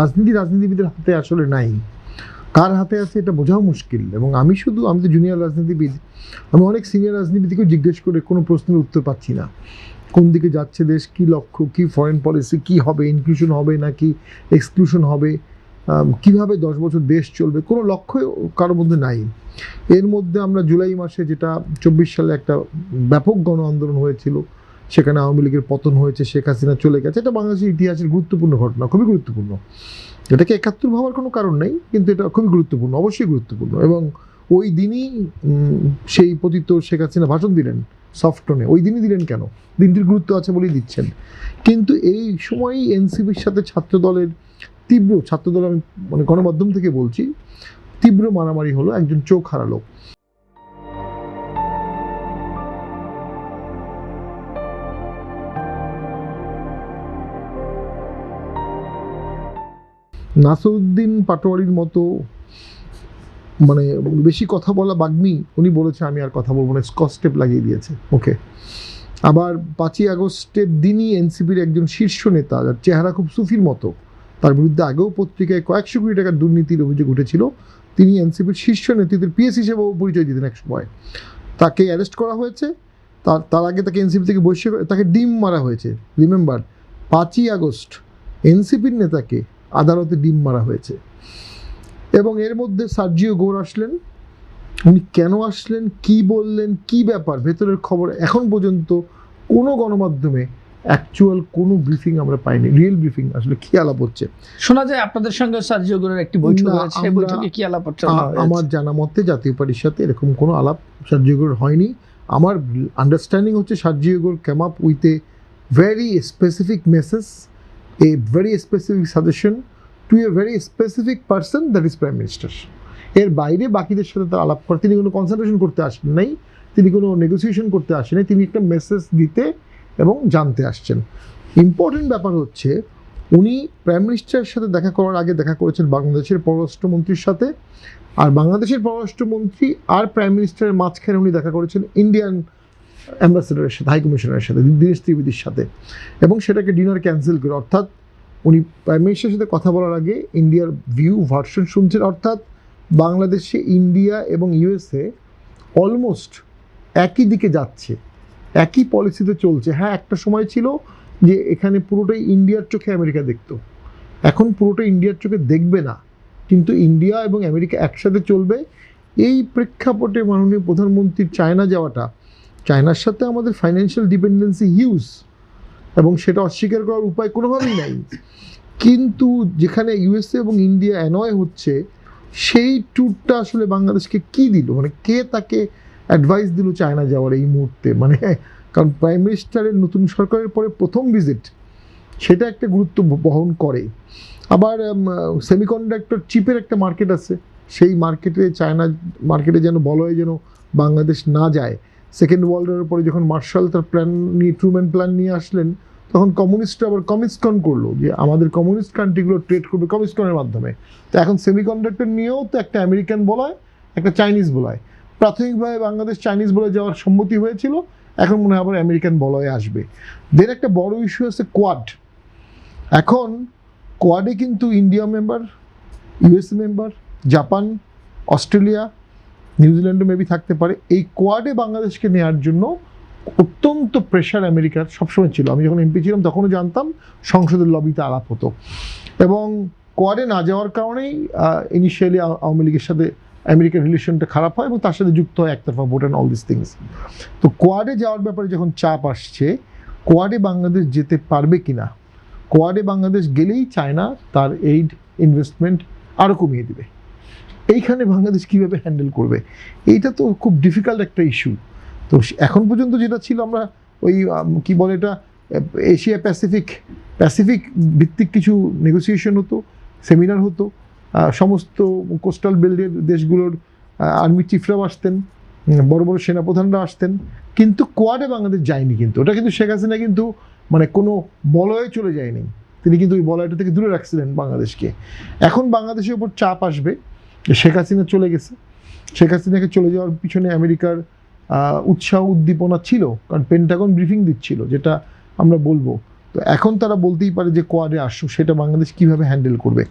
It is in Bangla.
রাজনীতিবিদের হাতে আসলে নাই, কার হাতে আছে এটা বোঝাও মুশকিল। এবং আমি তো জুনিয়র রাজনীতিবিদ, আমি অনেক সিনিয়র রাজনীতিবিদকেও জিজ্ঞেস করে কোনো প্রশ্নের উত্তর পাচ্ছি না। কোন দিকে যাচ্ছে দেশ, কি লক্ষ্য, কি ফরেন পলিসি, কি হবে, ইনক্লুশন হবে নাকি এক্সক্লুশন হবে, কিভাবে 10 বছর দেশ চলবে, কোনো লক্ষ্য কারোর মধ্যে নাই। এর মধ্যে আমরা জুলাই মাসে যেটা 24 সালে একটা ব্যাপক গণ আন্দোলন হয়েছিল, সেখানে আওয়ামী লীগের পতন হয়েছে, শেখ হাসিনা চলে গেছে, এটা বাংলাদেশের ইতিহাসের গুরুত্বপূর্ণ ঘটনা, খুবই গুরুত্বপূর্ণ। এটাকে 71 ভাবার কোনো কারণ নেই, কিন্তু এটা খুবই গুরুত্বপূর্ণ, অবশ্যই গুরুত্বপূর্ণ। এবং ওই দিনই সেই পতিত শেখ হাসিনা ভাষণ দিলেন সফট টোনে। ওই দিনই দিলেন কেন? দিনটির গুরুত্ব আছে বলেই দিচ্ছেন। কিন্তু এই সময়ই এনসিপির সাথে ছাত্রদল আমি মানে গণমাধ্যম থেকে বলছি, তীব্র মারামারি হলো, একজন চোখ হারালো। নাসিরউদ্দিন পাটোয়ারির মতো মানে বেশি কথা বলা বাগ্মী, উনি বলেছে আমি আর কথা বলবো না, স্কচ টেপ লাগিয়ে দিয়েছে ওকে। আবার 5ই আগস্টের দিনই এনসিপির একজন শীর্ষ নেতা, যার চেহারা খুব সুফির মতো, তার বিরুদ্ধে আগেও পত্রিকায় কয়েকশো কোটি টাকার দুর্নীতির অভিযোগ উঠেছিল, তিনি এনসিপির শীর্ষ নেতৃত্বের পিএস হিসেবেও পরিচয় দিতেন এক সময়। তাকে অ্যারেস্ট করা হয়েছে, তার আগে তাকে এনসিপি থেকে বহিষ্কার, তাকে ডিম মারা হয়েছে। রিমেম্বার, 5ই আগস্ট এনসিপির নেতাকে আদালতে ডিম মারা হয়েছে। এবং এর মধ্যে সার্জিও গোর আসলেন। উনি কেন আসলেন, কি বললেন, কি ব্যাপার, ভেতরের খবর এখন পর্যন্ত কোনো গণমাধ্যমে অ্যাকচুয়াল কোনো ব্রিফিং আমরা পাইনি। রিয়েল ব্রিফিং আসলে কি আলাপ হচ্ছে শোনা যায় আপনাদের সঙ্গে সার্জিও গোরের একটি বৈঠক হয়েছে, সেই বৈঠকে কি আলাপ হচ্ছে? আমার জানা মতে জাতীয় পার্টির সাথে এরকম কোনো আলাপ সার্জিও গোরের হয়নি। আমার আন্ডারস্ট্যান্ডিং হচ্ছে Sergio Gor came up with a very specific message, a very specific suggestion to a very specific person, that is prime minister. এর বাইরে বাকিদের সাথে তার আলাপ করে তিনি কোনো কনসালটেশন করতে আসেন নাই, তিনি কোনো নেগোসিয়েশন করতে আসেন নাই, তিনি একটা মেসেজ দিতে এবং জানতে আসছেন। ইম্পর্টেন্ট ব্যাপার হচ্ছে উনি প্রাইম মিনিস্টারের সাথে দেখা করার আগে দেখা করেছেন বাংলাদেশের পররাষ্ট্রমন্ত্রীর সাথে, আর বাংলাদেশের পররাষ্ট্রমন্ত্রী আর প্রাইম মিনিস্টারের মাঝখানে উনি দেখা করেছেন ইন্ডিয়ান অ্যাম্বাসেডারের সাথে, হাই কমিশনারের সাথে, দীনেশ ত্রিবেদীর সাথে। এবং সেটাকে ডিনার ক্যান্সেল করে, অর্থাৎ উনি প্রাইম মিনিস্টারের সাথে কথা বলার আগে ইন্ডিয়ার ভিউ ভার্সন শুনছেন। অর্থাৎ বাংলাদেশে ইন্ডিয়া এবং ইউএসএ অলমোস্ট একই দিকে যাচ্ছে, একই পলিসিতে চলছে। হ্যাঁ, একটা সময় ছিল যে এখানে পুরোটাই ইন্ডিয়ার চোখে আমেরিকা দেখতো, এখন পুরোটা ইন্ডিয়ার চোখে দেখবে না, কিন্তু ইন্ডিয়া এবং আমেরিকা একসাথে চলবে। এই প্রেক্ষাপটে মাননীয় প্রধানমন্ত্রীর চায়না যাওয়াটা, চায়নার সাথে আমাদের ফাইন্যান্সিয়াল ডিপেন্ডেন্সি হিউজ, এবং সেটা অস্বীকার করার উপায় কোনোভাবেই নাই। কিন্তু যেখানে ইউএসএ এবং ইন্ডিয়া অ্যানয় হচ্ছে, সেই ট্যুরটা আসলে বাংলাদেশকে কি দিল, মানে কে তাকে অ্যাডভাইস দিল চায়না যাওয়ার এই মুহূর্তে? মানে কারণ প্রাইম মিনিস্টারের নতুন সরকারের পরে প্রথম ভিজিট, সেটা একটা গুরুত্ব বহন করে। আবার সেমিকন্ডাক্টর চিপের একটা মার্কেট আছে, সেই মার্কেটে চায়না মার্কেটে যেন বলয় যেন বাংলাদেশ না যায়। সেকেন্ড ওয়ার্ল্ড ওয়ারের পরে যখন মার্শাল তার প্ল্যান নিয়ে, ট্রুম্যান প্ল্যান নিয়ে আসলেন, তখন কমিউনিস্টরা আবার কমিসকন করলো যে আমাদের কমিউনিস্ট কান্ট্রিগুলো ট্রেড করবে কমিসকনের মাধ্যমে। তো এখন সেমিকন্ডাক্টর নিয়েও তো একটা আমেরিকান বলয়, একটা চাইনিজ বলয়। প্রাথমিকভাবে বাংলাদেশ চাইনিজ বলয় যাওয়ার সম্মতি হয়েছিল, এখন মনে হয় আবার আমেরিকান বলয়ে আসবে। দেন একটা বড় ইস্যু আছে কোয়াড। এখন কোয়াডে কিন্তু India member, USA member, Japan, Australia, নিউজিল্যান্ডও মেবি থাকতে পারে। এই কোয়াডে বাংলাদেশকে নেওয়ার জন্য অত্যন্ত প্রেশার আমেরিকার সবসময় ছিল। আমি যখন এমপি ছিলাম তখনও জানতাম সংসদের লবিতে আলাপ হতো। এবং কোয়াডে না যাওয়ার কারণেই ইনিশিয়ালি আওয়ামী লীগের সাথে আমেরিকার রিলেশনটা খারাপ হয় এবং তার সাথে যুক্ত হয় একতরফা vote and all this things. তো কোয়াডে যাওয়ার ব্যাপারে যখন চাপ আসছে, কোয়াডে বাংলাদেশ যেতে পারবে কিনা, কোয়াডে বাংলাদেশ গেলেই চায়না তার এইড ইনভেস্টমেন্ট আরও কমিয়ে দেবে। এইখানে বাংলাদেশ কীভাবে হ্যান্ডেল করবে, এইটা তো খুব ডিফিকাল্ট একটা ইস্যু। তো এখন পর্যন্ত যেটা ছিল, আমরা ওই কী বলে এটা, এশিয়া প্যাসিফিক ভিত্তিক কিছু নেগোসিয়েশন হতো, সেমিনার হতো, সমস্ত কোস্টাল বেল্টের দেশগুলোর আর্মি চিফরাও আসতেন, বড় বড় সেনাপ্রধানরা আসতেন, কিন্তু কোয়াডে বাংলাদেশ যায়নি। কিন্তু ওটা কিন্তু শেখ হাসিনা কিন্তু মানে কোনো বলয়ে চলে যায়নি, তিনি কিন্তু ওই বলয়টা থেকে দূরে রাখছিলেন বাংলাদেশকে। এখন বাংলাদেশের উপর চাপ আসবে, শেখ হাসিনা চলে গেছে, শেখ হাসিনাকে চলে যাওয়ার পিছনে আমেরিকার উৎসাহ উদ্দীপনা ছিল, কারণ পেন্টাগন ব্রিফিং দিচ্ছিল, যেটা আমরা বলবো তো এখন তারা বলতেই পারে যে কোয়াডে আসুক, সেটা বাংলাদেশ কিভাবে হ্যান্ডেল করবে।